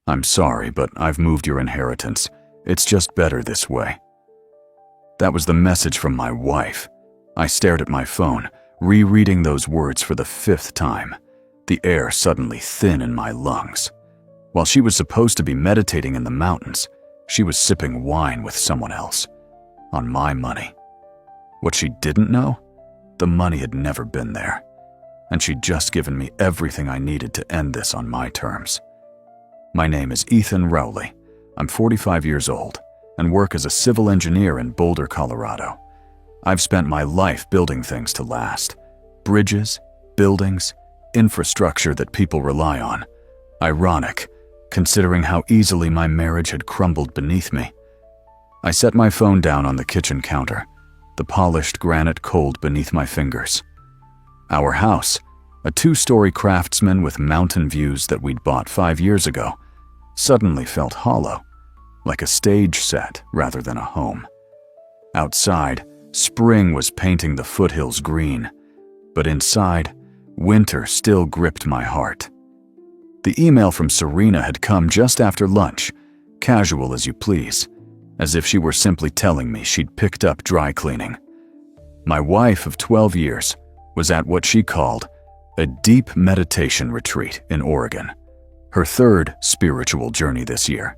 "I'm sorry, but I've moved your inheritance. It's just better this way." That was the message from my wife. I stared at my phone, rereading those words for the 5th time, the air suddenly thin in my lungs. While she was supposed to be meditating in the mountains, she was sipping wine with someone else, on my money. What she didn't know? The money had never been there, and she'd just given me everything I needed to end this on my terms. My name is Ethan Rowley. I'm 45 years old and work as a civil engineer in Boulder, Colorado. I've spent my life building things to last. Bridges, buildings, infrastructure that people rely on. Ironic, considering how easily my marriage had crumbled beneath me. I set my phone down on the kitchen counter, the polished granite cold beneath my fingers. Our house, a 2-story craftsman with mountain views that we'd bought 5 years ago, suddenly felt hollow, like a stage set rather than a home. Outside, spring was painting the foothills green, but inside, winter still gripped my heart. The email from Serena had come just after lunch, casual as you please, as if she were simply telling me she'd picked up dry cleaning. My wife of 12 years was at what she called a deep meditation retreat in Oregon, her 3rd spiritual journey this year,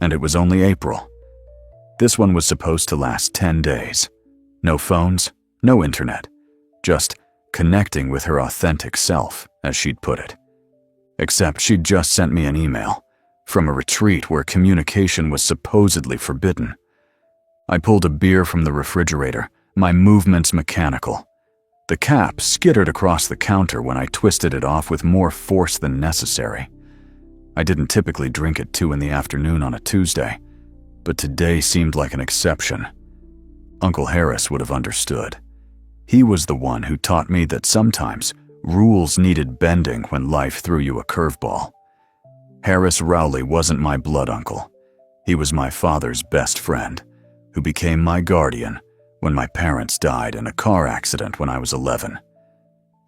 and it was only April. This one was supposed to last 10 days. No phones, no internet, just connecting with her authentic self, as she'd put it. Except she'd just sent me an email from a retreat where communication was supposedly forbidden. I pulled a beer from the refrigerator, my movements mechanical. The cap skittered across the counter when I twisted it off with more force than necessary. I didn't typically drink at 2 in the afternoon on a Tuesday, but today seemed like an exception. Uncle Harris would have understood. He was the one who taught me that sometimes rules needed bending when life threw you a curveball. Harris Rowley wasn't my blood uncle. He was my father's best friend, who became my guardian when my parents died in a car accident when I was 11.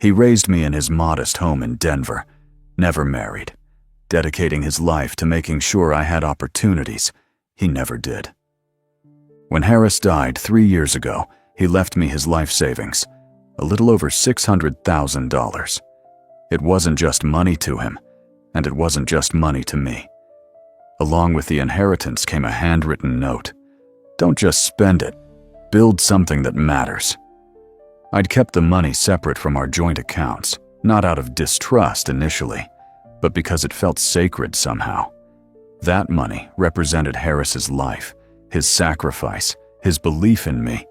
He raised me in his modest home in Denver, never married, dedicating his life to making sure I had opportunities he never did. When Harris died 3 years ago, he left me his life savings, a little over $600,000. It wasn't just money to him, and it wasn't just money to me. Along with the inheritance came a handwritten note. Don't just spend it, build something that matters. I'd kept the money separate from our joint accounts, not out of distrust initially, but because it felt sacred somehow. That money represented Harris's life, his sacrifice, his belief in me.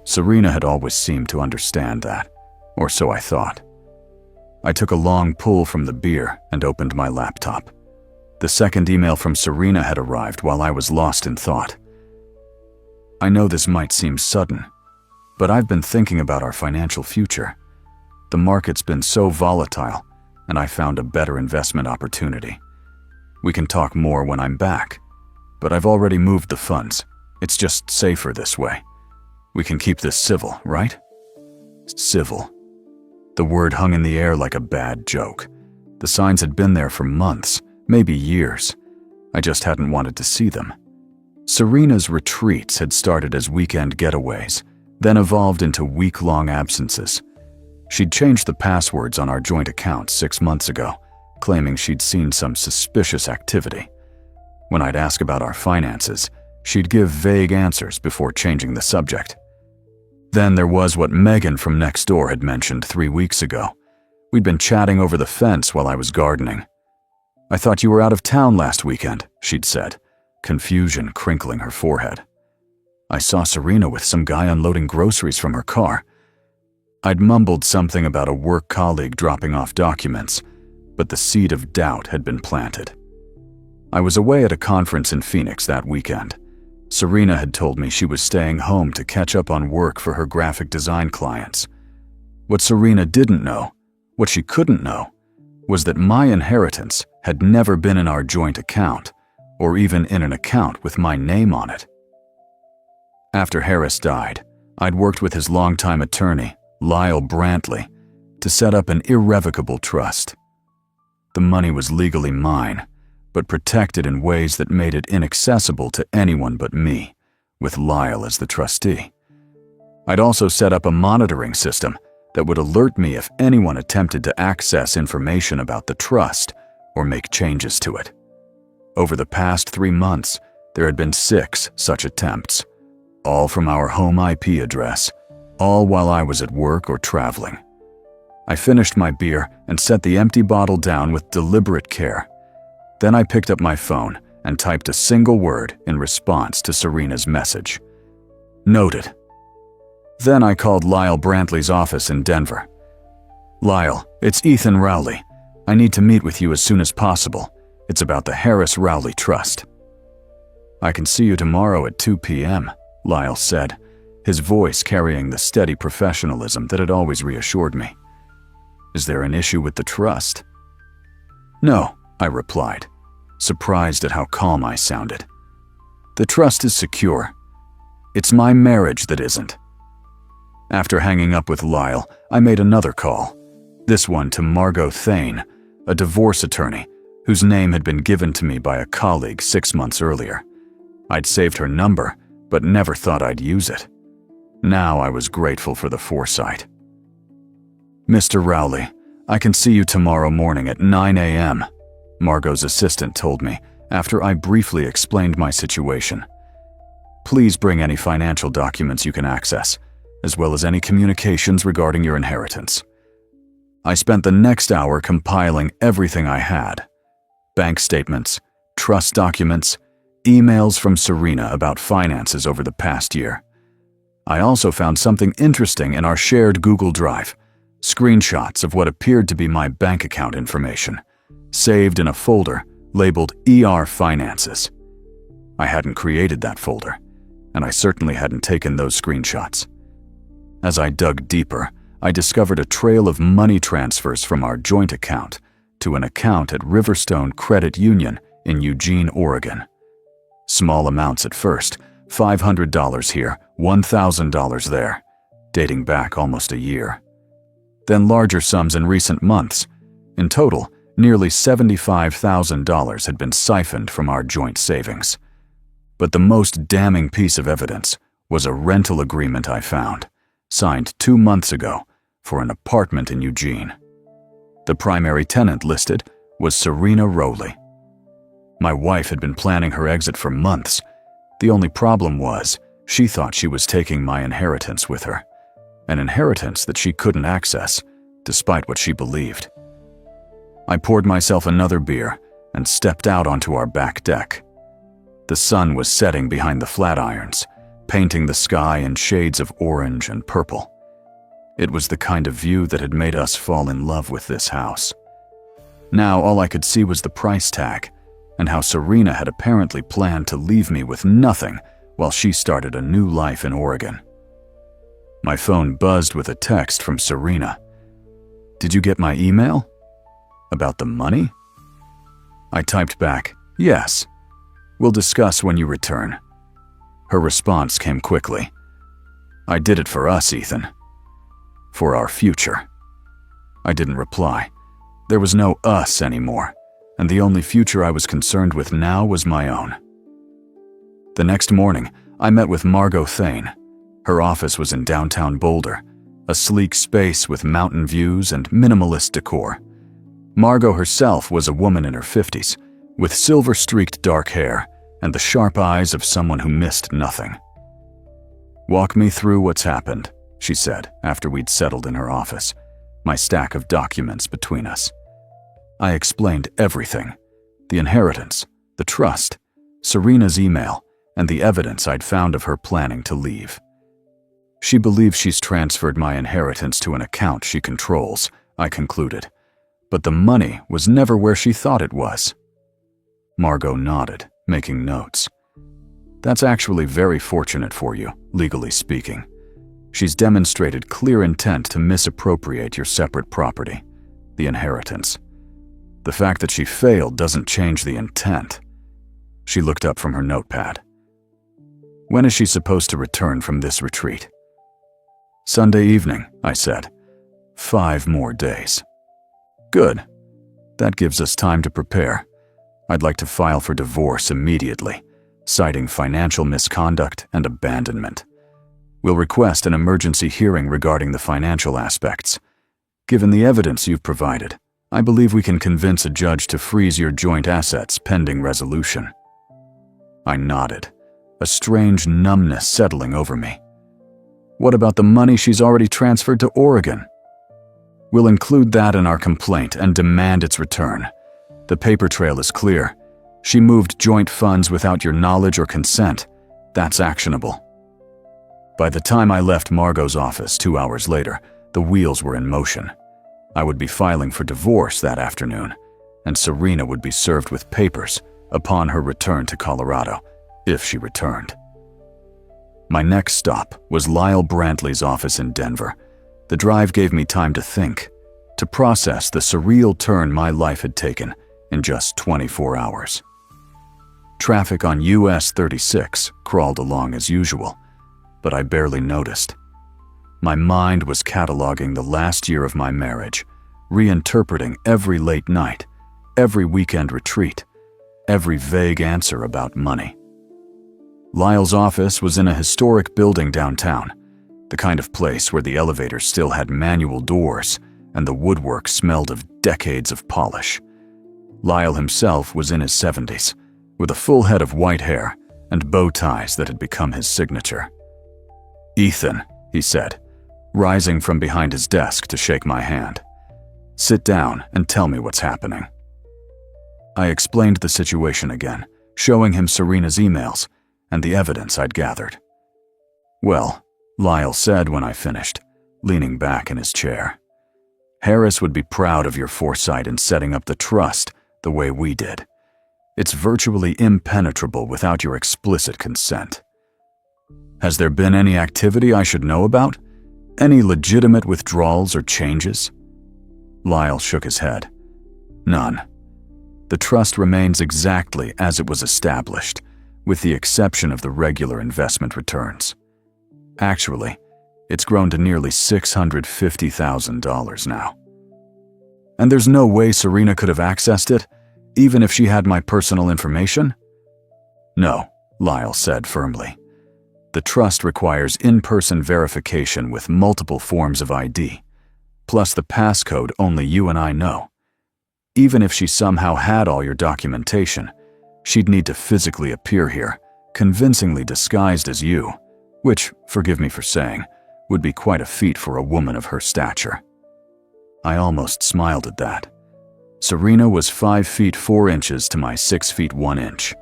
Serena had always seemed to understand that, or so I thought. I took a long pull from the beer and opened my laptop. The second email from Serena had arrived while I was lost in thought. I know this might seem sudden, but I've been thinking about our financial future. The market's been so volatile, and I found a better investment opportunity. We can talk more when I'm back, but I've already moved the funds. It's just safer this way. We can keep this civil, right? Civil. The word hung in the air like a bad joke. The signs had been there for months, maybe years. I just hadn't wanted to see them. Serena's retreats had started as weekend getaways, then evolved into week-long absences. She'd changed the passwords on our joint accounts 6 months ago, claiming she'd seen some suspicious activity. When I'd ask about our finances, she'd give vague answers before changing the subject. Then there was what Megan from next door had mentioned 3 weeks ago. We'd been chatting over the fence while I was gardening. "I thought you were out of town last weekend," she'd said, confusion crinkling her forehead. "I saw Serena with some guy unloading groceries from her car." I'd mumbled something about a work colleague dropping off documents, but the seed of doubt had been planted. I was away at a conference in Phoenix that weekend. Serena had told me she was staying home to catch up on work for her graphic design clients. What Serena didn't know, what she couldn't know, was that my inheritance had never been in our joint account, or even in an account with my name on it. After Harris died, I'd worked with his longtime attorney, Lyle Brantley, to set up an irrevocable trust. The money was legally mine, but protected in ways that made it inaccessible to anyone but me, with Lyle as the trustee. I'd also set up a monitoring system that would alert me if anyone attempted to access information about the trust or make changes to it. Over the past 3 months, there had been 6 such attempts, all from our home IP address, all while I was at work or traveling. I finished my beer and set the empty bottle down with deliberate care. Then I picked up my phone and typed a single word in response to Serena's message. Noted. Then I called Lyle Brantley's office in Denver. Lyle, it's Ethan Rowley. I need to meet with you as soon as possible. It's about the Harris Rowley Trust. I can see you tomorrow at 2 p.m., Lyle said, his voice carrying the steady professionalism that had always reassured me. Is there an issue with the trust? No, I replied, surprised at how calm I sounded. The trust is secure. It's my marriage that isn't. After hanging up with Lyle, I made another call, this one to Margot Thane, a divorce attorney whose name had been given to me by a colleague 6 months earlier. I'd saved her number, but never thought I'd use it. Now I was grateful for the foresight. Mr. Rowley, I can see you tomorrow morning at 9 a.m., Margot's assistant told me after I briefly explained my situation. Please bring any financial documents you can access, as well as any communications regarding your inheritance. I spent the next hour compiling everything I had: bank statements, trust documents, emails from Serena about finances over the past year. I also found something interesting in our shared Google Drive, screenshots of what appeared to be my bank account information, saved in a folder labeled ER Finances. I hadn't created that folder, and I certainly hadn't taken those screenshots. As I dug deeper, I discovered a trail of money transfers from our joint account to an account at Riverstone Credit Union in Eugene, Oregon. Small amounts at first, $500 here, $1,000 there, dating back almost a year. Then larger sums in recent months. In total, nearly $75,000 had been siphoned from our joint savings. But the most damning piece of evidence was a rental agreement I found, signed 2 months ago, for an apartment in Eugene. The primary tenant listed was Serena Rowley. My wife had been planning her exit for months. The only problem was, she thought she was taking my inheritance with her, an inheritance that she couldn't access, despite what she believed. I poured myself another beer and stepped out onto our back deck. The sun was setting behind the flatirons, painting the sky in shades of orange and purple. It was the kind of view that had made us fall in love with this house. Now all I could see was the price tag, and how Serena had apparently planned to leave me with nothing while she started a new life in Oregon. My phone buzzed with a text from Serena. "Did you get my email? About the money?" I typed back, "Yes. We'll discuss when you return." Her response came quickly. "I did it for us, Ethan. For our future." I didn't reply. There was no us anymore, and the only future I was concerned with now was my own. The next morning, I met with Margot Thane. Her office was in downtown Boulder, a sleek space with mountain views and minimalist decor. Margot herself was a woman in her 50s, with silver-streaked dark hair and the sharp eyes of someone who missed nothing. "Walk me through what's happened," she said after we'd settled in her office, my stack of documents between us. I explained everything: the inheritance, the trust, Serena's email, and the evidence I'd found of her planning to leave. She believes she's transferred my inheritance to an account she controls, I concluded, but the money was never where she thought it was. Margot nodded, making notes. "That's actually very fortunate for you, legally speaking. She's demonstrated clear intent to misappropriate your separate property, the inheritance. The fact that she failed doesn't change the intent." She looked up from her notepad. "When is she supposed to return from this retreat?" "Sunday evening," I said. 5 more days. "Good. That gives us time to prepare. I'd like to file for divorce immediately, citing financial misconduct and abandonment. We'll request an emergency hearing regarding the financial aspects. Given the evidence you've provided, I believe we can convince a judge to freeze your joint assets pending resolution." I nodded, a strange numbness settling over me. "What about the money she's already transferred to Oregon?" "We'll include that in our complaint and demand its return. The paper trail is clear. She moved joint funds without your knowledge or consent. That's actionable." By the time I left Margot's office 2 hours later, the wheels were in motion. I would be filing for divorce that afternoon, and Serena would be served with papers upon her return to Colorado, if she returned. My next stop was Lyle Brantley's office in Denver. The drive gave me time to think, to process the surreal turn my life had taken in just 24 hours. Traffic on US 36 crawled along as usual, but I barely noticed. My mind was cataloging the last year of my marriage, reinterpreting every late night, every weekend retreat, every vague answer about money. Lyle's office was in a historic building downtown, the kind of place where the elevator still had manual doors and the woodwork smelled of decades of polish. Lyle himself was in his 70s, with a full head of white hair and bow ties that had become his signature. "Ethan," he said, rising from behind his desk to shake my hand. "Sit down and tell me what's happening." I explained the situation again, showing him Serena's emails and the evidence I'd gathered. "Well," Lyle said when I finished, leaning back in his chair, "Harris would be proud of your foresight in setting up the trust the way we did. It's virtually impenetrable without your explicit consent. Has there been any activity I should know about? Any legitimate withdrawals or changes?" Lyle shook his head. "None. The trust remains exactly as it was established, with the exception of the regular investment returns. Actually, it's grown to nearly $650,000 now. And there's no way Serena could have accessed it, even if she had my personal information?" "No," Lyle said firmly. "The trust requires in-person verification with multiple forms of ID, plus the passcode only you and I know. Even if she somehow had all your documentation, she'd need to physically appear here, convincingly disguised as you, which, forgive me for saying, would be quite a feat for a woman of her stature." I almost smiled at that. Serena was 5 feet 4 inches to my 6 feet 1 inch.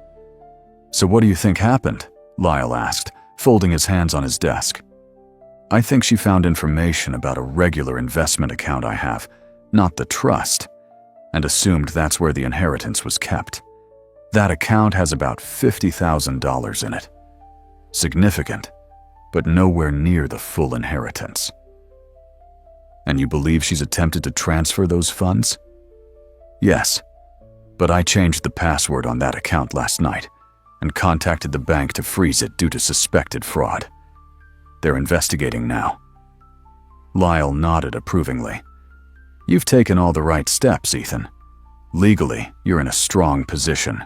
"So what do you think happened?" Lyle asked, folding his hands on his desk. "I think she found information about a regular investment account I have, not the trust, and assumed that's where the inheritance was kept. That account has about $50,000 in it. Significant, but nowhere near the full inheritance." "And you believe she's attempted to transfer those funds?" "Yes, but I changed the password on that account last night and contacted the bank to freeze it due to suspected fraud. They're investigating now." Lyle nodded approvingly. "You've taken all the right steps, Ethan. Legally, you're in a strong position.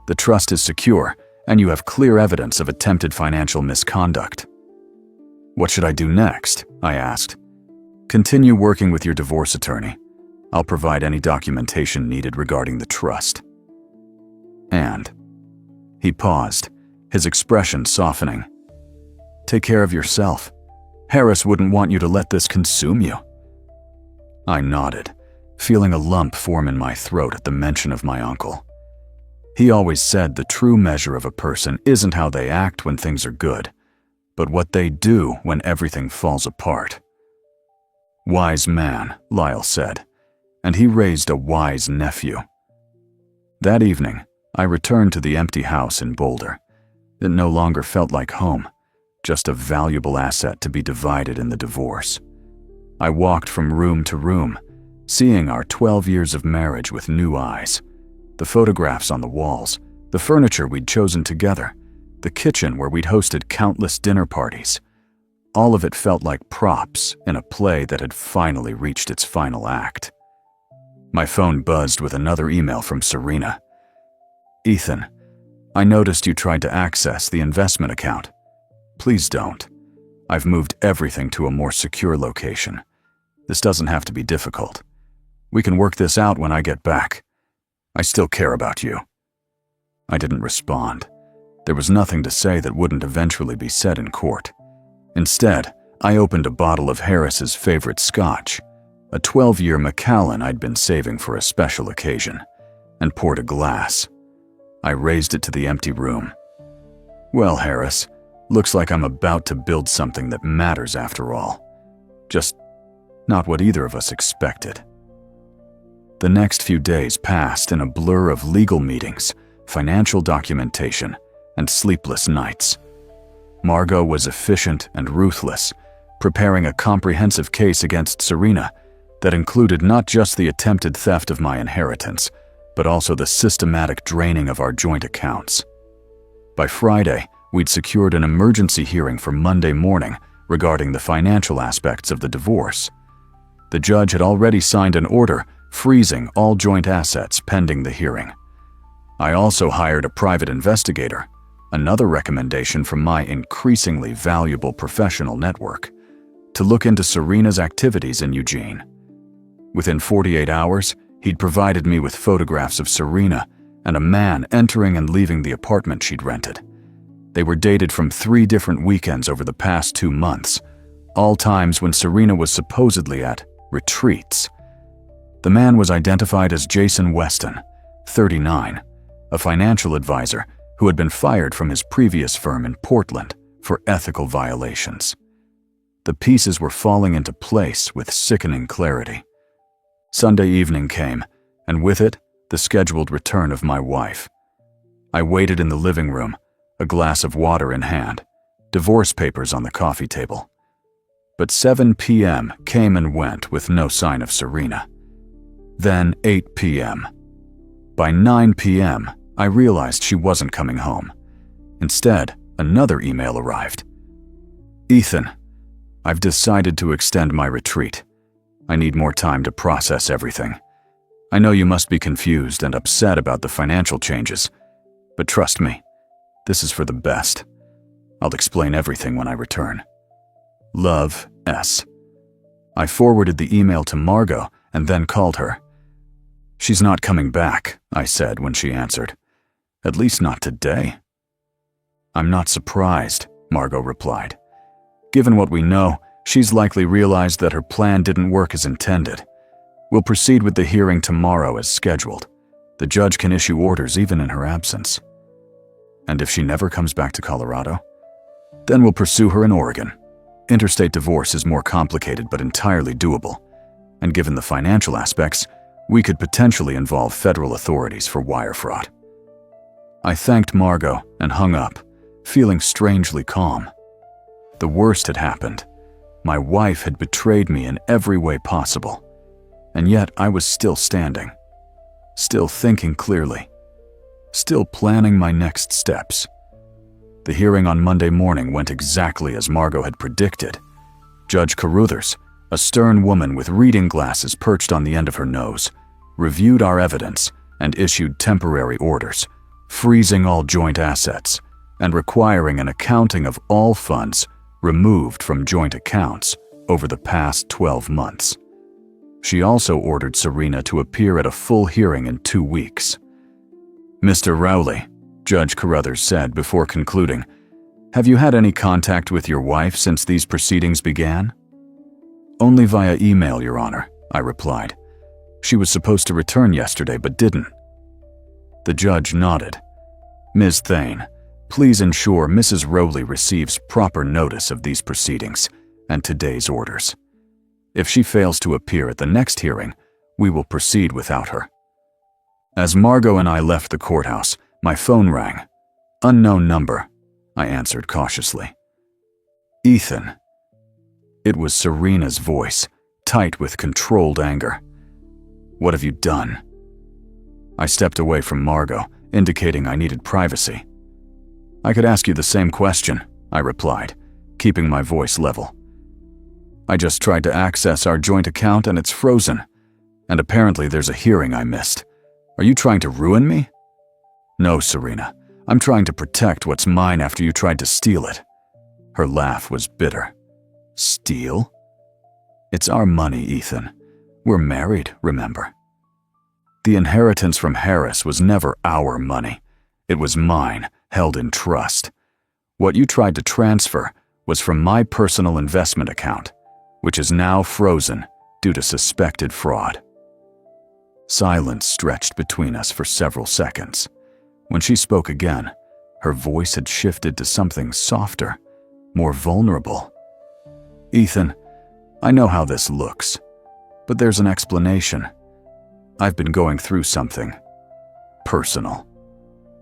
The trust is secure, and you have clear evidence of attempted financial misconduct." "What should I do next?" I asked. "Continue working with your divorce attorney. I'll provide any documentation needed regarding the trust." "And..." He paused, his expression softening. "Take care of yourself. Harris wouldn't want you to let this consume you." I nodded, feeling a lump form in my throat at the mention of my uncle. He always said the true measure of a person isn't how they act when things are good, but what they do when everything falls apart. "Wise man," Lyle said, and he raised a wise nephew. That evening, I returned to the empty house in Boulder. It no longer felt like home, just a valuable asset to be divided in the divorce. I walked from room to room, seeing our 12 years of marriage with new eyes. The photographs on the walls, the furniture we'd chosen together, the kitchen where we'd hosted countless dinner parties. All of it felt like props in a play that had finally reached its final act. My phone buzzed with another email from Serena. "Ethan, I noticed you tried to access the investment account. Please don't. I've moved everything to a more secure location. This doesn't have to be difficult. We can work this out when I get back. I still care about you." I didn't respond. There was nothing to say that wouldn't eventually be said in court. Instead, I opened a bottle of Harris's favorite scotch, a 12-year Macallan I'd been saving for a special occasion, and poured a glass. I raised it to the empty room. "Well, Harris, looks like I'm about to build something that matters after all. Just not what either of us expected." The next few days passed in a blur of legal meetings, financial documentation, and sleepless nights. Margot was efficient and ruthless, preparing a comprehensive case against Serena that included not just the attempted theft of my inheritance, but also the systematic draining of our joint accounts. By Friday, we'd secured an emergency hearing for Monday morning regarding the financial aspects of the divorce. The judge had already signed an order freezing all joint assets pending the hearing. I also hired a private investigator, another recommendation from my increasingly valuable professional network, to look into Serena's activities in Eugene. Within 48 hours, he'd provided me with photographs of Serena and a man entering and leaving the apartment she'd rented. They were dated from 3 different weekends over the past 2 months, all times when Serena was supposedly at retreats. The man was identified as Jason Weston, 39, a financial advisor who had been fired from his previous firm in Portland for ethical violations. The pieces were falling into place with sickening clarity. Sunday evening came, and with it, the scheduled return of my wife. I waited in the living room, a glass of water in hand, divorce papers on the coffee table. But 7 p.m. came and went with no sign of Serena. Then 8 p.m. By 9 p.m., I realized she wasn't coming home. Instead, another email arrived. "Ethan, I've decided to extend my retreat. I need more time to process everything. I know you must be confused and upset about the financial changes, but trust me, this is for the best. I'll explain everything when I return. Love, S." I forwarded the email to Margot and then called her. "She's not coming back," I said when she answered. "At least not today." "I'm not surprised," Margot replied. "Given what we know, she's likely realized that her plan didn't work as intended. We'll proceed with the hearing tomorrow as scheduled. The judge can issue orders even in her absence. And if she never comes back to Colorado? Then we'll pursue her in Oregon. Interstate divorce is more complicated but entirely doable. And given the financial aspects, we could potentially involve federal authorities for wire fraud." I thanked Margot and hung up, feeling strangely calm. The worst had happened. My wife had betrayed me in every way possible. And yet I was still standing, still thinking clearly, still planning my next steps. The hearing on Monday morning went exactly as Margot had predicted. Judge Carruthers, a stern woman with reading glasses perched on the end of her nose, reviewed our evidence and issued temporary orders, freezing all joint assets and requiring an accounting of all funds removed from joint accounts over the past 12 months. She also ordered Serena to appear at a full hearing in 2 weeks. "Mr. Rowley," Judge Carruthers said before concluding, "have you had any contact with your wife since these proceedings began?" "Only via email, Your Honor," I replied. "She was supposed to return yesterday but didn't." The judge nodded. "Ms. Thane, please ensure Mrs. Rowley receives proper notice of these proceedings and today's orders. If she fails to appear at the next hearing, we will proceed without her." As Margot and I left the courthouse, my phone rang. "Unknown number," I answered cautiously. "Ethan." It was Serena's voice, tight with controlled anger. "What have you done?" I stepped away from Margot, indicating I needed privacy. "I could ask you the same question," I replied, keeping my voice level. "I just tried to access our joint account and it's frozen. And apparently there's a hearing I missed. Are you trying to ruin me?" No, Serena. I'm trying to protect what's mine after you tried to steal it. Her laugh was bitter. Steal? It's our money, Ethan. We're married, remember? The inheritance from Harris was never our money. It was mine, held in trust. What you tried to transfer was from my personal investment account, which is now frozen due to suspected fraud. Silence stretched between us for several seconds. When she spoke again, her voice had shifted to something softer, more vulnerable. Ethan, I know how this looks, but there's an explanation. I've been going through something personal.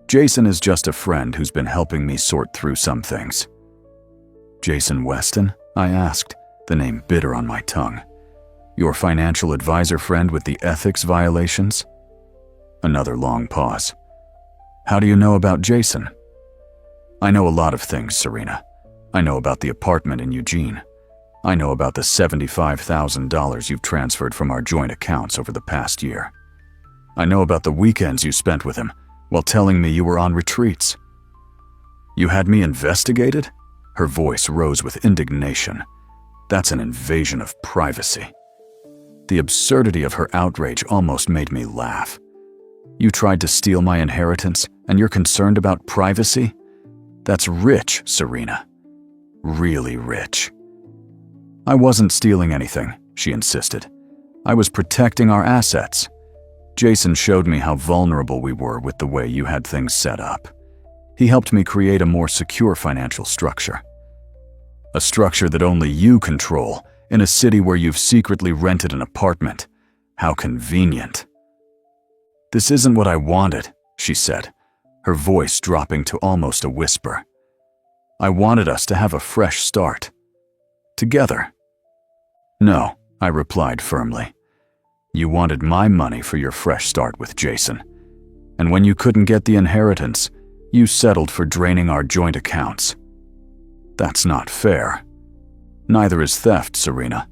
Jason is just a friend who's been helping me sort through some things. Jason Weston? I asked, the name bitter on my tongue. Your financial advisor friend with the ethics violations? Another long pause. How do you know about Jason? I know a lot of things, Serena. I know about the apartment in Eugene. I know about the $75,000 you've transferred from our joint accounts over the past year. I know about the weekends you spent with him while telling me you were on retreats. You had me investigated? Her voice rose with indignation. That's an invasion of privacy. The absurdity of her outrage almost made me laugh. You tried to steal my inheritance, and you're concerned about privacy? That's rich, Serena. Really rich. I wasn't stealing anything, she insisted. I was protecting our assets. Jason showed me how vulnerable we were with the way you had things set up. He helped me create a more secure financial structure. A structure that only you control in a city where you've secretly rented an apartment. How convenient. This isn't what I wanted, she said, her voice dropping to almost a whisper. I wanted us to have a fresh start. Together. No, I replied firmly. You wanted my money for your fresh start with Jason. And when you couldn't get the inheritance, you settled for draining our joint accounts. That's not fair. Neither is theft, Serena.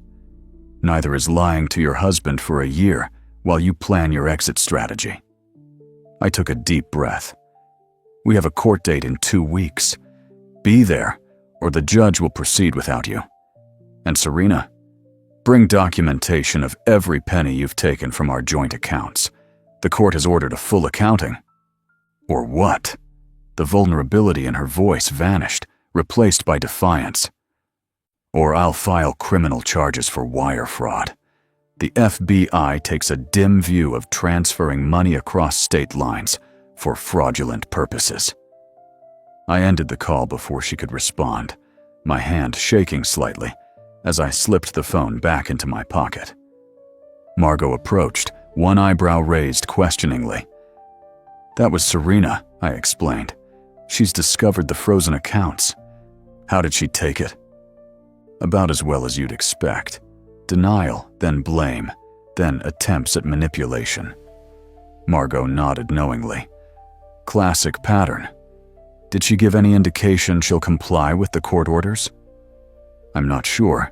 Neither is lying to your husband for a year while you plan your exit strategy. I took a deep breath. We have a court date in 2 weeks. Be there, or the judge will proceed without you. And Serena, bring documentation of every penny you've taken from our joint accounts. The court has ordered a full accounting. Or what? The vulnerability in her voice vanished, replaced by defiance. Or I'll file criminal charges for wire fraud. The FBI takes a dim view of transferring money across state lines for fraudulent purposes. I ended the call before she could respond, my hand shaking slightly as I slipped the phone back into my pocket. Margot approached, one eyebrow raised questioningly. That was Serena, I explained. She's discovered the frozen accounts. How did she take it? About as well as you'd expect. Denial, then blame, then attempts at manipulation. Margot nodded knowingly. Classic pattern. Did she give any indication she'll comply with the court orders? I'm not sure,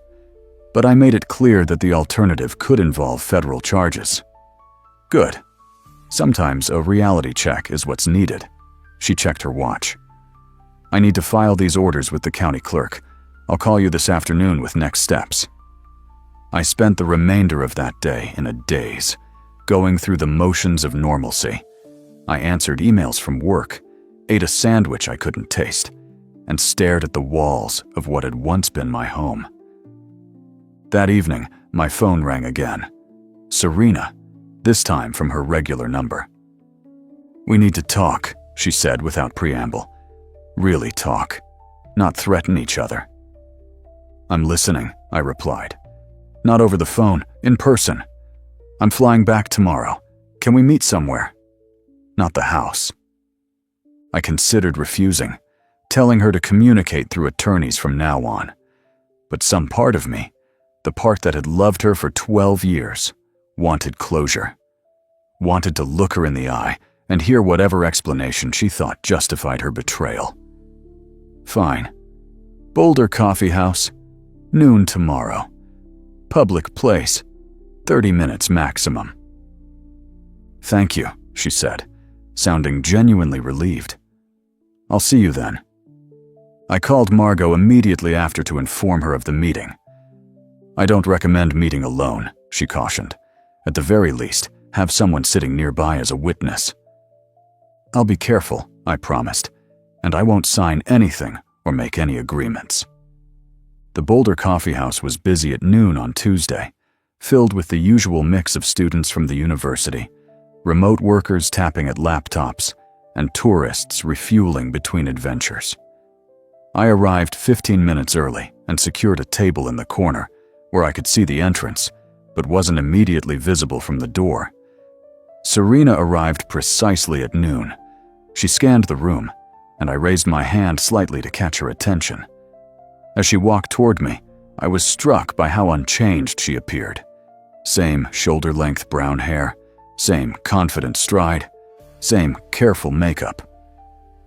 but I made it clear that the alternative could involve federal charges. Good. Sometimes a reality check is what's needed. She checked her watch. I need to file these orders with the county clerk. I'll call you this afternoon with next steps. I spent the remainder of that day in a daze, going through the motions of normalcy. I answered emails from work, ate a sandwich I couldn't taste, and stared at the walls of what had once been my home. That evening, my phone rang again. Serena, this time from her regular number. We need to talk, she said without preamble. Really talk, not threaten each other. I'm listening, I replied. Not over the phone, in person. I'm flying back tomorrow. Can we meet somewhere? Not the house. I considered refusing, telling her to communicate through attorneys from now on. But some part of me, the part that had loved her for 12 years, wanted closure. Wanted to look her in the eye and hear whatever explanation she thought justified her betrayal. Fine. Boulder Coffee House, noon tomorrow. Public place, 30 minutes maximum. Thank you, she said, sounding genuinely relieved. "I'll see you then." I called Margot immediately after to inform her of the meeting. "I don't recommend meeting alone," she cautioned. "At the very least, have someone sitting nearby as a witness." "I'll be careful," I promised, "and I won't sign anything or make any agreements." The Boulder Coffee House was busy at noon on Tuesday, filled with the usual mix of students from the university, remote workers tapping at laptops, and tourists refueling between adventures. I arrived 15 minutes early and secured a table in the corner where I could see the entrance, but wasn't immediately visible from the door. Serena arrived precisely at noon. She scanned the room, and I raised my hand slightly to catch her attention. As she walked toward me, I was struck by how unchanged she appeared. Same shoulder-length brown hair, same confident stride, same careful makeup.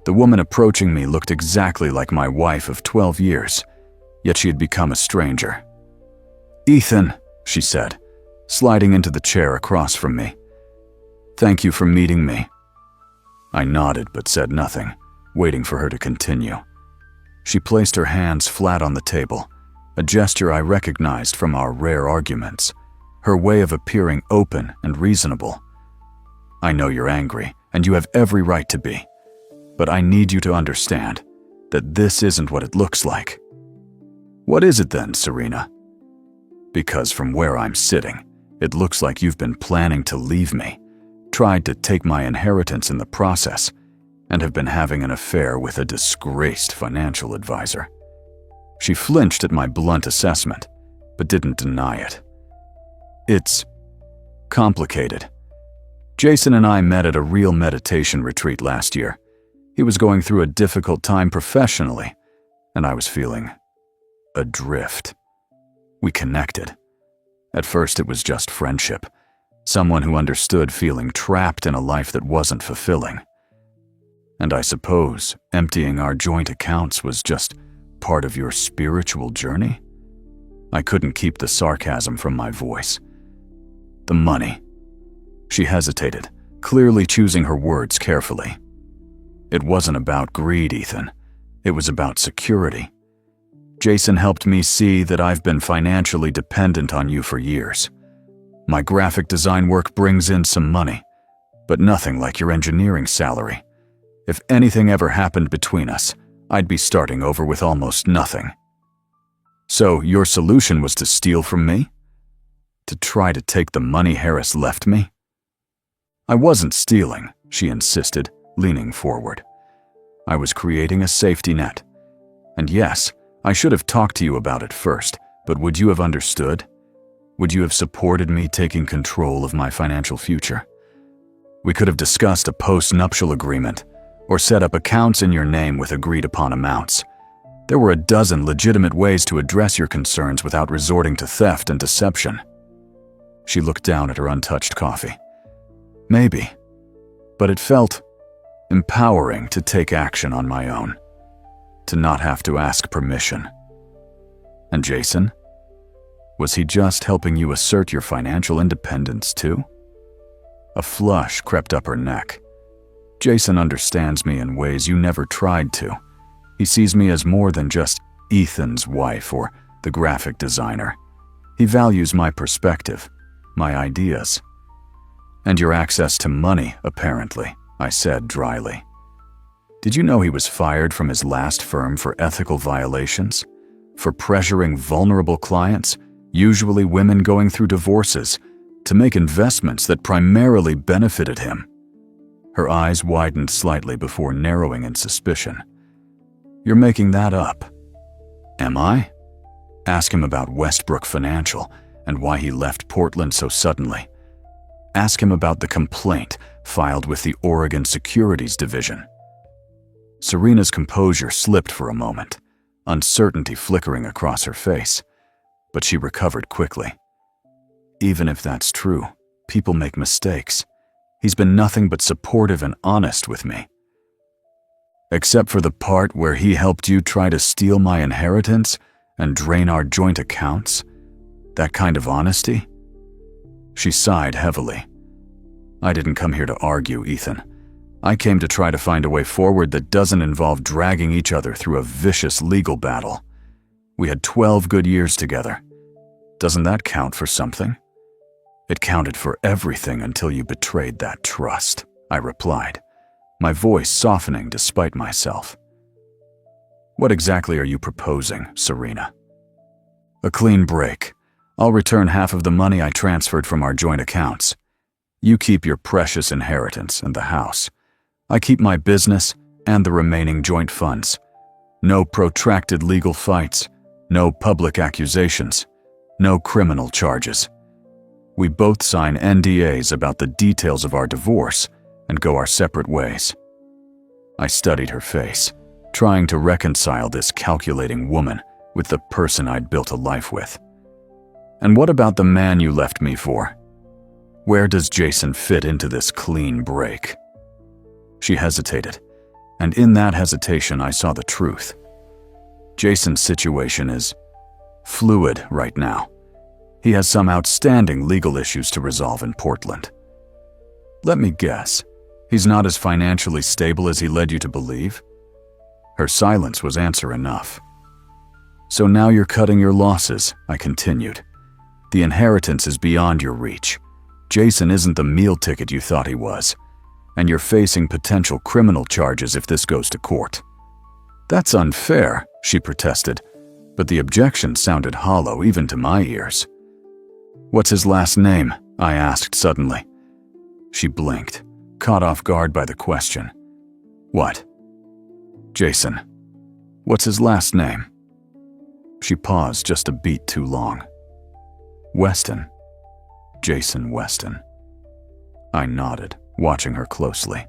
The woman approaching me looked exactly like my wife of 12 years, yet she had become a stranger. "Ethan," she said, sliding into the chair across from me. "Thank you for meeting me." I nodded but said nothing, waiting for her to continue. She placed her hands flat on the table, a gesture I recognized from our rare arguments, her way of appearing open and reasonable. "I know you're angry, and you have every right to be, but I need you to understand that this isn't what it looks like." "What is it then, Serena?" "Because from where I'm sitting, it looks like you've been planning to leave me, tried to take my inheritance in the process, and have been having an affair with a disgraced financial advisor." She flinched at my blunt assessment, but didn't deny it. "It's complicated. Jason and I met at a real meditation retreat last year. He was going through a difficult time professionally, and I was feeling adrift. We connected. At first it was just friendship, someone who understood feeling trapped in a life that wasn't fulfilling. And I suppose emptying our joint accounts was just part of your spiritual journey?" I couldn't keep the sarcasm from my voice. "The money." She hesitated, clearly choosing her words carefully. "It wasn't about greed, Ethan. It was about security. Jason helped me see that I've been financially dependent on you for years. My graphic design work brings in some money, but nothing like your engineering salary. If anything ever happened between us, I'd be starting over with almost nothing." "So your solution was to steal from me? To try to take the money Harris left me?" "I wasn't stealing," she insisted, leaning forward. "I was creating a safety net. And yes, I should have talked to you about it first, but would you have understood? Would you have supported me taking control of my financial future? We could have discussed a post-nuptial agreement, or set up accounts in your name with agreed-upon amounts. There were a dozen legitimate ways to address your concerns without resorting to theft and deception." She looked down at her untouched coffee. "Maybe, but it felt empowering to take action on my own, to not have to ask permission." "And Jason? Was he just helping you assert your financial independence too?" A flush crept up her neck. "Jason understands me in ways you never tried to. He sees me as more than just Ethan's wife or the graphic designer. He values my perspective, my ideas." "And your access to money, apparently," I said dryly. "Did you know he was fired from his last firm for ethical violations? For pressuring vulnerable clients, usually women going through divorces, to make investments that primarily benefited him?" Her eyes widened slightly before narrowing in suspicion. "You're making that up." "Am I? Ask him about Westbrook Financial and why he left Portland so suddenly. Ask him about the complaint filed with the Oregon Securities Division." Serena's composure slipped for a moment, uncertainty flickering across her face, but she recovered quickly. "Even if that's true, people make mistakes. He's been nothing but supportive and honest with me." "Except for the part where he helped you try to steal my inheritance and drain our joint accounts? That kind of honesty?" She sighed heavily. "I didn't come here to argue, Ethan. I came to try to find a way forward that doesn't involve dragging each other through a vicious legal battle. We had 12 good years together. Doesn't that count for something? It counted for everything until you betrayed that trust, I replied, my voice softening despite myself. What exactly are you proposing, Serena? A clean break. I'll return half of the money I transferred from our joint accounts. You keep your precious inheritance and the house. I keep my business and the remaining joint funds. No protracted legal fights, no public accusations, no criminal charges. We both sign NDAs about the details of our divorce and go our separate ways. I studied her face, trying to reconcile this calculating woman with the person I'd built a life with. And what about the man you left me for? Where does Jason fit into this clean break? She hesitated, and in that hesitation I saw the truth. Jason's situation is fluid right now. He has some outstanding legal issues to resolve in Portland. Let me guess, he's not as financially stable as he led you to believe? Her silence was answer enough. So now you're cutting your losses, I continued. The inheritance is beyond your reach. Jason isn't the meal ticket you thought he was, and you're facing potential criminal charges if this goes to court. That's unfair, she protested, but the objection sounded hollow even to my ears. What's his last name? I asked suddenly. She blinked, caught off guard by the question. What? Jason. What's his last name? She paused just a beat too long. Weston. Jason Weston. I nodded, watching her closely.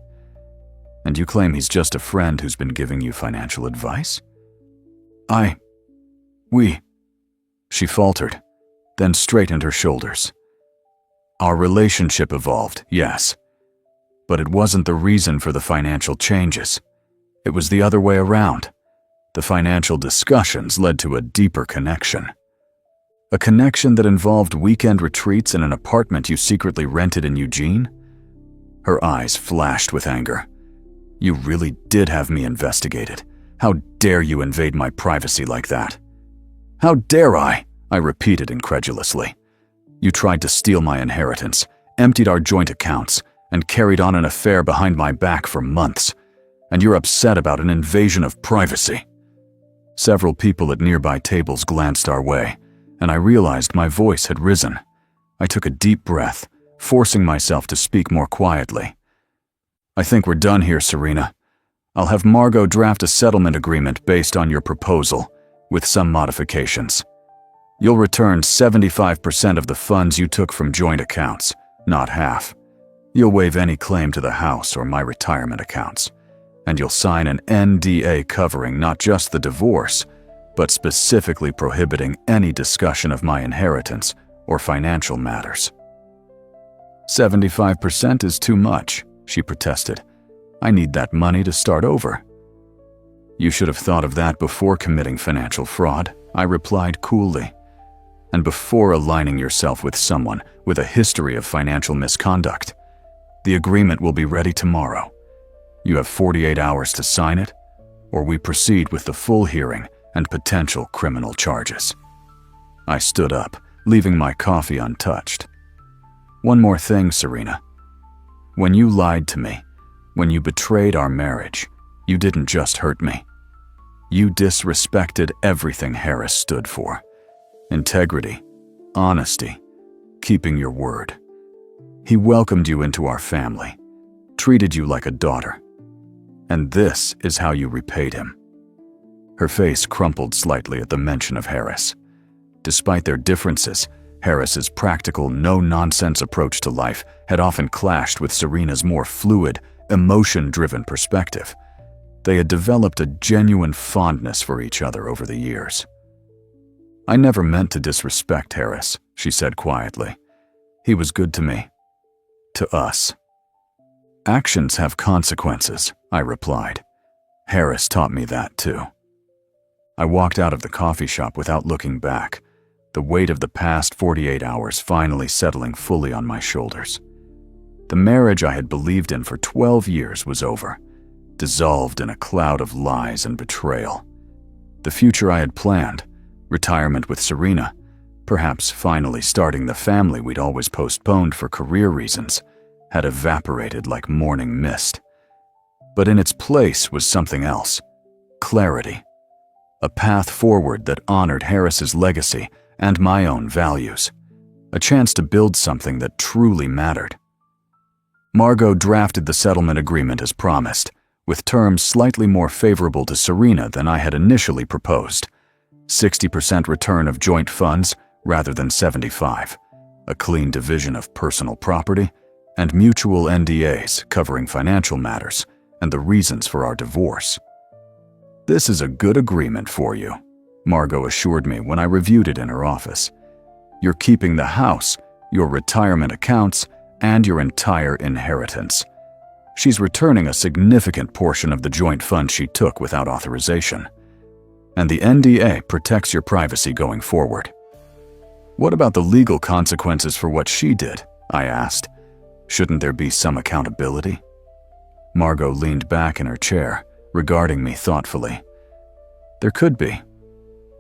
And you claim he's just a friend who's been giving you financial advice? We. She faltered, then straightened her shoulders. Our relationship evolved, yes. But it wasn't the reason for the financial changes. It was the other way around. The financial discussions led to a deeper connection. A connection that involved weekend retreats in an apartment you secretly rented in Eugene? Her eyes flashed with anger. You really did have me investigated. How dare you invade my privacy like that? How dare I repeated incredulously. You tried to steal my inheritance, emptied our joint accounts, and carried on an affair behind my back for months. And you're upset about an invasion of privacy. Several people at nearby tables glanced our way, and I realized my voice had risen. I took a deep breath, forcing myself to speak more quietly. I think we're done here, Serena. I'll have Margot draft a settlement agreement based on your proposal, with some modifications. You'll return 75% of the funds you took from joint accounts, not half. You'll waive any claim to the house or my retirement accounts. And you'll sign an NDA covering not just the divorce, but specifically prohibiting any discussion of my inheritance or financial matters. 75% is too much, she protested. I need that money to start over. You should have thought of that before committing financial fraud, I replied coolly. And before aligning yourself with someone with a history of financial misconduct. The agreement will be ready tomorrow. You have 48 hours to sign it, or we proceed with the full hearing and potential criminal charges. I stood up, leaving my coffee untouched. One more thing, Serena. When you lied to me, when you betrayed our marriage, you didn't just hurt me. You disrespected everything Harris stood for. Integrity, honesty, keeping your word. He welcomed you into our family, treated you like a daughter. And this is how you repaid him. Her face crumpled slightly at the mention of Harris. Despite their differences, Harris's practical, no-nonsense approach to life had often clashed with Serena's more fluid, emotion-driven perspective. They had developed a genuine fondness for each other over the years. I never meant to disrespect Harris, she said quietly. He was good to me. To us. Actions have consequences, I replied. Harris taught me that too. I walked out of the coffee shop without looking back, the weight of the past 48 hours finally settling fully on my shoulders. The marriage I had believed in for 12 years was over, dissolved in a cloud of lies and betrayal. The future I had planned, retirement with Serena, perhaps finally starting the family we'd always postponed for career reasons, had evaporated like morning mist. But in its place was something else: clarity. A path forward that honored Harris's legacy and my own values. A chance to build something that truly mattered. Margot drafted the settlement agreement as promised, with terms slightly more favorable to Serena than I had initially proposed. 60% return of joint funds rather than 75%, a clean division of personal property, and mutual NDAs covering financial matters and the reasons for our divorce. "This is a good agreement for you," Margot assured me when I reviewed it in her office. "You're keeping the house, your retirement accounts, and your entire inheritance. She's returning a significant portion of the joint fund she took without authorization. And the NDA protects your privacy going forward." "What about the legal consequences for what she did?" I asked. "Shouldn't there be some accountability?" Margot leaned back in her chair, regarding me thoughtfully. "There could be.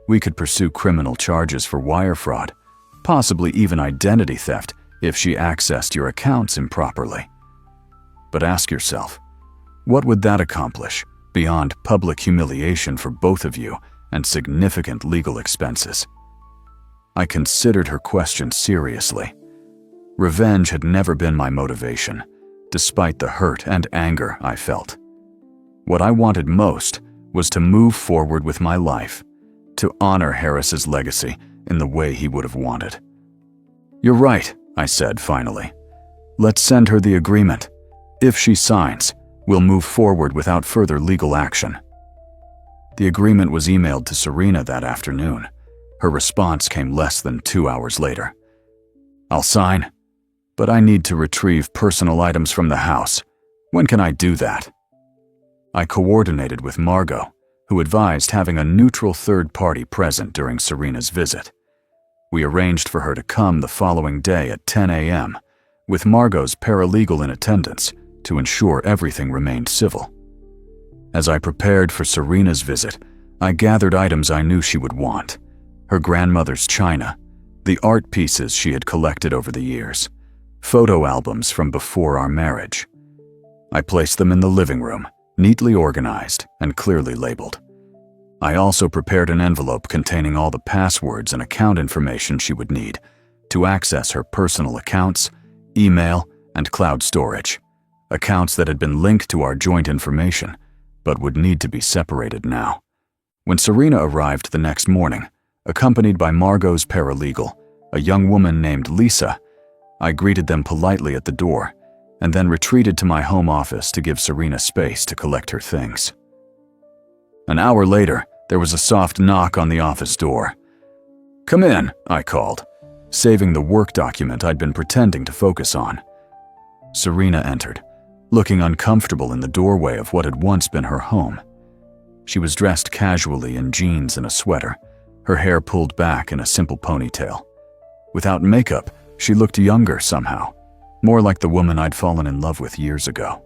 We could pursue criminal charges for wire fraud, possibly even identity theft if she accessed your accounts improperly. But ask yourself, what would that accomplish beyond public humiliation for both of you and significant legal expenses?" I considered her question seriously. Revenge had never been my motivation, despite the hurt and anger I felt. What I wanted most was to move forward with my life, to honor Harris's legacy in the way he would have wanted. "You're right," I said finally. "Let's send her the agreement. If she signs, we'll move forward without further legal action." The agreement was emailed to Serena that afternoon. Her response came less than 2 hours later. "I'll sign, but I need to retrieve personal items from the house. When can I do that?" I coordinated with Margot, who advised having a neutral third party present during Serena's visit. We arranged for her to come the following day at 10 a.m., with Margot's paralegal in attendance to ensure everything remained civil. As I prepared for Serena's visit, I gathered items I knew she would want: her grandmother's china, the art pieces she had collected over the years, photo albums from before our marriage. I placed them in the living room, neatly organized and clearly labeled. I also prepared an envelope containing all the passwords and account information she would need to access her personal accounts, email, and cloud storage, accounts that had been linked to our joint information, but would need to be separated now. When Serena arrived the next morning, accompanied by Margot's paralegal, a young woman named Lisa, I greeted them politely at the door and then retreated to my home office to give Serena space to collect her things. An hour later, there was a soft knock on the office door. "Come in," I called, saving the work document I'd been pretending to focus on. Serena entered, looking uncomfortable in the doorway of what had once been her home. She was dressed casually in jeans and a sweater, her hair pulled back in a simple ponytail. Without makeup, she looked younger somehow, more like the woman I'd fallen in love with years ago.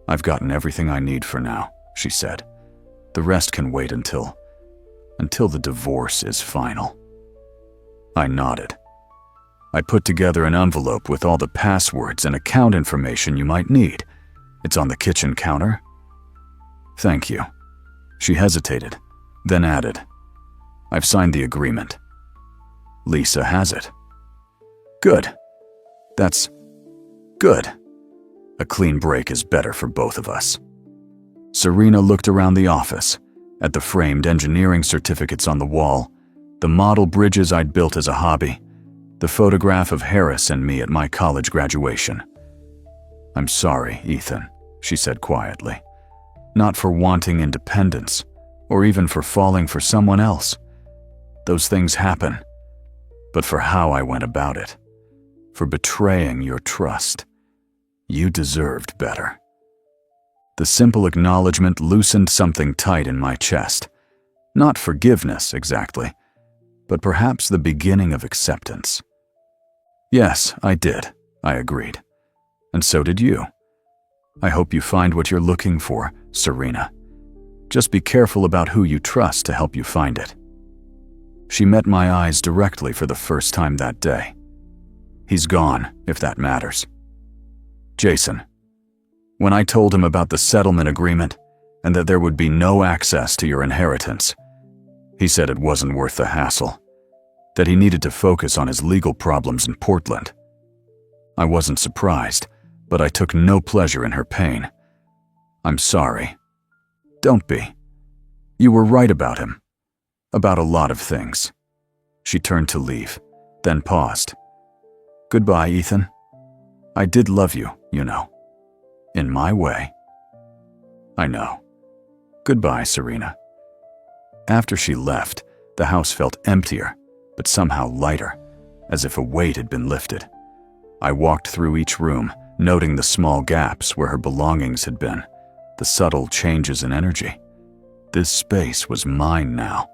"I've gotten everything I need for now," she said. "The rest can wait until the divorce is final." I nodded. "I put together an envelope with all the passwords and account information you might need. It's on the kitchen counter." "Thank you." She hesitated, then added, "I've signed the agreement." "Lisa has it." "Good. That's good. A clean break is better for both of us." Serena looked around the office, at the framed engineering certificates on the wall, the model bridges I'd built as a hobby, the photograph of Harris and me at my college graduation. "I'm sorry, Ethan," she said quietly. "Not for wanting independence, or even for falling for someone else. Those things happen. But for how I went about it, for betraying your trust. You deserved better." The simple acknowledgement loosened something tight in my chest. Not forgiveness, exactly, but perhaps the beginning of acceptance. "Yes, I did," I agreed. and so did you. I hope you find what you're looking for, Serena. Just be careful about who you trust to help you find it." She met my eyes directly for the first time that day. He's gone, if that matters. Jason. When I told him about the settlement agreement and that there would be no access to your inheritance, he said it wasn't worth the hassle, that he needed to focus on his legal problems in Portland. I wasn't surprised, but I took no pleasure in her pain. I'm sorry. Don't be. You were right about him. About a lot of things. She turned to leave, then paused. Goodbye, Ethan. I did love you, you know. In my way. I know. Goodbye, Serena. After she left, the house felt emptier, but somehow lighter, as if a weight had been lifted. I walked through each room, noting the small gaps where her belongings had been, the subtle changes in energy. This space was mine now,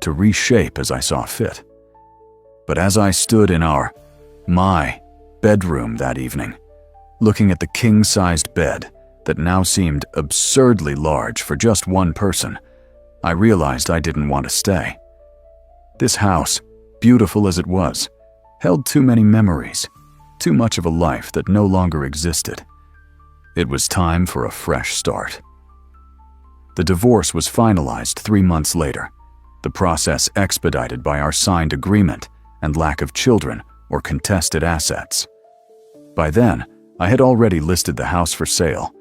to reshape as I saw fit. But as I stood in my bedroom that evening, looking at the king-sized bed that now seemed absurdly large for just one person, I realized I didn't want to stay. This house, beautiful as it was, held too many memories, too much of a life that no longer existed. It was time for a fresh start. The divorce was finalized 3 months later, the process expedited by our signed agreement and lack of children or contested assets. By then, I had already listed the house for sale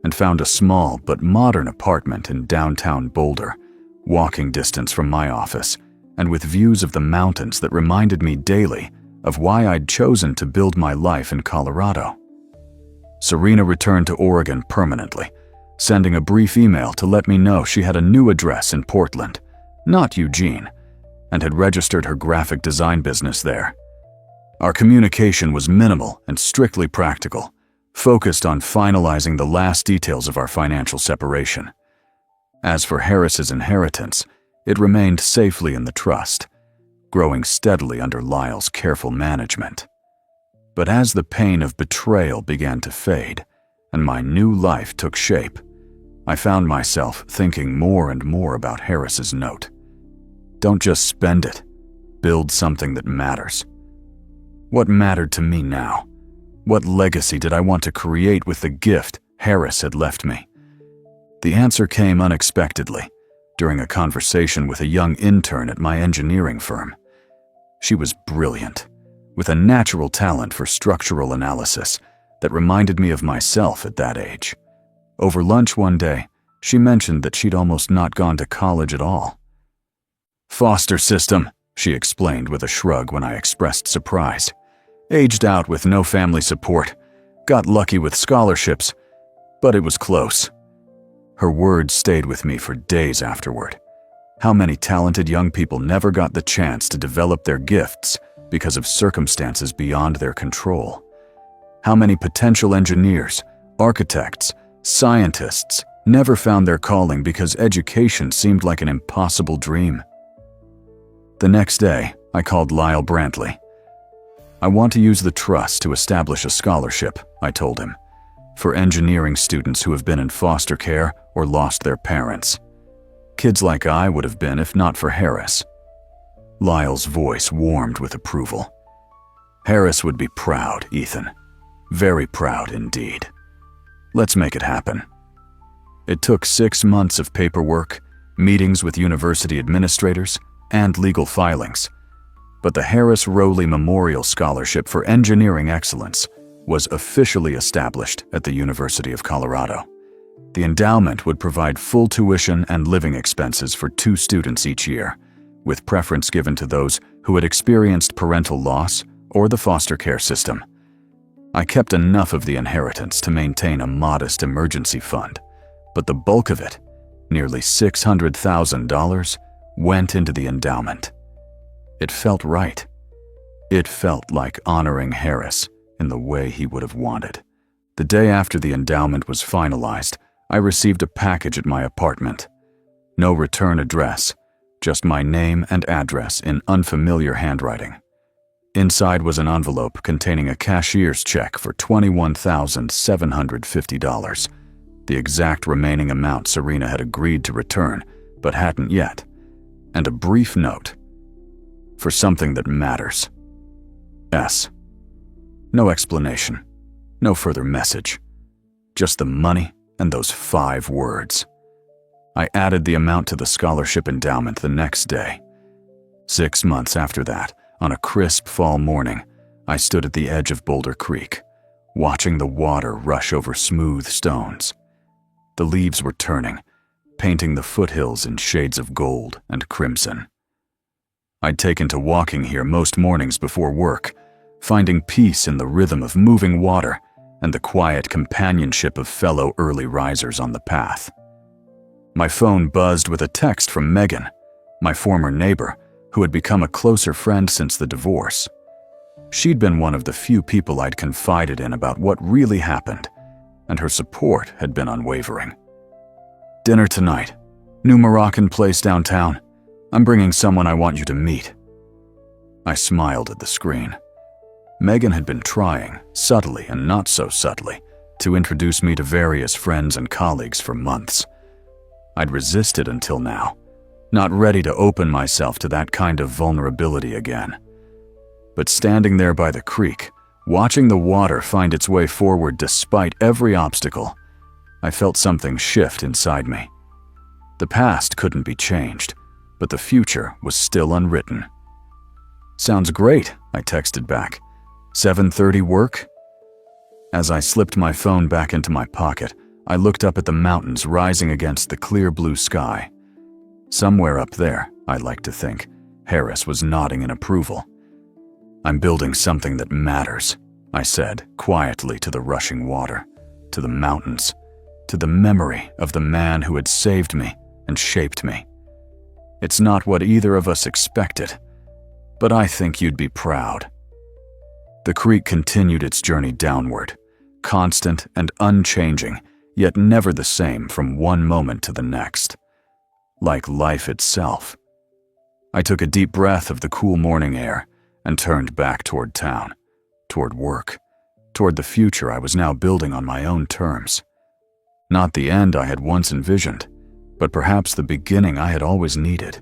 and found a small but modern apartment in downtown Boulder, walking distance from my office, and with views of the mountains that reminded me daily of why I'd chosen to build my life in Colorado. Serena returned to Oregon permanently, sending a brief email to let me know she had a new address in Portland, not Eugene, and had registered her graphic design business there. Our communication was minimal and strictly practical, focused on finalizing the last details of our financial separation. As for Harris's inheritance, it remained safely in the trust, growing steadily under Lyle's careful management. But as the pain of betrayal began to fade and my new life took shape, I found myself thinking more and more about Harris's note. Don't just spend it, build something that matters. What mattered to me now? What legacy did I want to create with the gift Harris had left me? The answer came unexpectedly during a conversation with a young intern at my engineering firm. She was brilliant, with a natural talent for structural analysis that reminded me of myself at that age. Over lunch one day, she mentioned that she'd almost not gone to college at all. Foster system, she explained with a shrug when I expressed surprise. Aged out with no family support, got lucky with scholarships, but it was close. Her words stayed with me for days afterward. How many talented young people never got the chance to develop their gifts because of circumstances beyond their control? How many potential engineers, architects, scientists never found their calling because education seemed like an impossible dream? The next day, I called Lyle Brantley. I want to use the trust to establish a scholarship, I told him, for engineering students who have been in foster care or lost their parents. Kids like I would have been if not for Harris. Lyle's voice warmed with approval. Harris would be proud, Ethan. Very proud indeed. Let's make it happen. It took 6 months of paperwork, meetings with university administrators, and legal filings. But the Harris Rowley Memorial Scholarship for Engineering Excellence was officially established at the University of Colorado. The endowment would provide full tuition and living expenses for 2 students each year, with preference given to those who had experienced parental loss or the foster care system. I kept enough of the inheritance to maintain a modest emergency fund, but the bulk of it, nearly $600,000, went into the endowment. It felt right. It felt like honoring Harris in the way he would have wanted. The day after the endowment was finalized, I received a package at my apartment. No return address, just my name and address in unfamiliar handwriting. Inside was an envelope containing a cashier's check for $21,750, the exact remaining amount Serena had agreed to return, but hadn't yet, and a brief note. For something that matters. S. No explanation. No further message. Just the money and those 5 words. I added the amount to the scholarship endowment the next day. 6 months after that, on a crisp fall morning, I stood at the edge of Boulder Creek, watching the water rush over smooth stones. The leaves were turning, painting the foothills in shades of gold and crimson. I'd taken to walking here most mornings before work, finding peace in the rhythm of moving water and the quiet companionship of fellow early risers on the path. My phone buzzed with a text from Megan, my former neighbor, who had become a closer friend since the divorce. She'd been one of the few people I'd confided in about what really happened, and her support had been unwavering. Dinner tonight. New Moroccan place downtown. I'm bringing someone I want you to meet. I smiled at the screen. Megan had been trying, subtly and not so subtly, to introduce me to various friends and colleagues for months. I'd resisted until now, not ready to open myself to that kind of vulnerability again. But standing there by the creek, watching the water find its way forward despite every obstacle, I felt something shift inside me. The past couldn't be changed, but the future was still unwritten. Sounds great, I texted back. 7:30 work? As I slipped my phone back into my pocket, I looked up at the mountains rising against the clear blue sky. Somewhere up there, I like to think, Harris was nodding in approval. I'm building something that matters, I said quietly to the rushing water, to the mountains, to the memory of the man who had saved me and shaped me. It's not what either of us expected, but I think you'd be proud. The creek continued its journey downward, constant and unchanging, yet never the same from one moment to the next. Like life itself. I took a deep breath of the cool morning air and turned back toward town, toward work, toward the future I was now building on my own terms. Not the end I had once envisioned, but perhaps the beginning I had always needed.